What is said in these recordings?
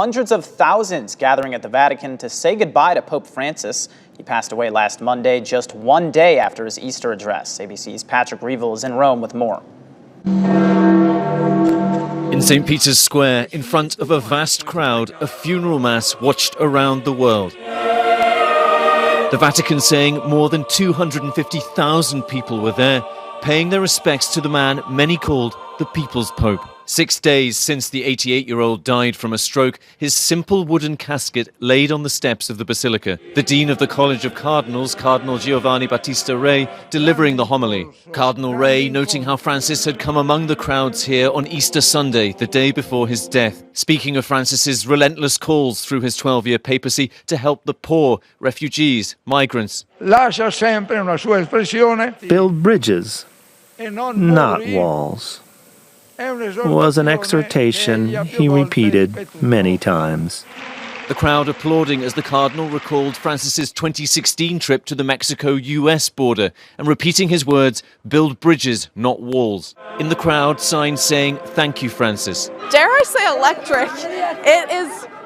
Hundreds of thousands gathering at the Vatican to say goodbye to Pope Francis. He passed away last Monday, just one day after his Easter address. ABC's Patrick Reevell is in Rome with more. In St. Peter's Square, in front of a vast crowd, a funeral mass watched around the world. The Vatican saying more than 250,000 people were there, paying their respects to the man many called the People's Pope. 6 days since the 88-year-old died from a stroke, his simple wooden casket laid on the steps of the Basilica. The Dean of the College of Cardinals, Cardinal Giovanni Battista Re, delivering the homily. Cardinal Re noting how Francis had come among the crowds here on Easter Sunday, the day before his death, speaking of Francis's relentless calls through his 12-year papacy to help the poor, refugees, migrants. Build bridges, not walls, was an exhortation he repeated many times. The crowd applauding as the Cardinal recalled Francis's 2016 trip to the Mexico-US border and repeating his words, "Build bridges, not walls." In the crowd, signs saying, "Thank you, Francis." Dare I say electric?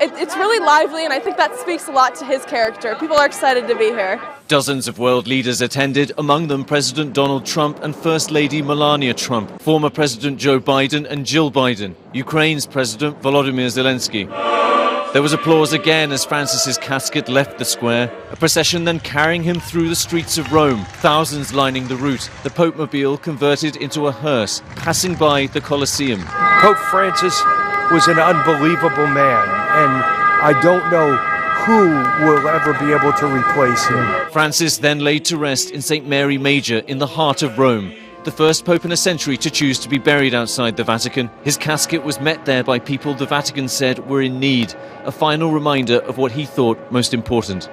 It's really lively, and I think that speaks a lot to his character. People are excited to be here. Dozens of world leaders attended, among them President Donald Trump and First Lady Melania Trump, former President Joe Biden and Jill Biden, Ukraine's President Volodymyr Zelenskyy. There was applause again as Francis's casket left the square, a procession then carrying him through the streets of Rome, thousands lining the route, the Pope-mobile converted into a hearse, passing by the Colosseum. Pope Francis was an unbelievable man, and I don't know who will ever be able to replace him. Francis then laid to rest in St. Mary Major in the heart of Rome, the first pope in a century to choose to be buried outside the Vatican. His casket was met there by people the Vatican said were in need, a final reminder of what he thought most important.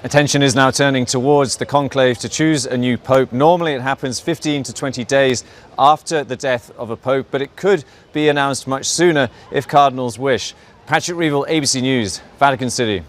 Attention is now turning towards the conclave to choose a new pope. Normally it happens 15 to 20 days after the death of a pope, but it could be announced much sooner if cardinals wish. Patrick Reevell, ABC News, Vatican City.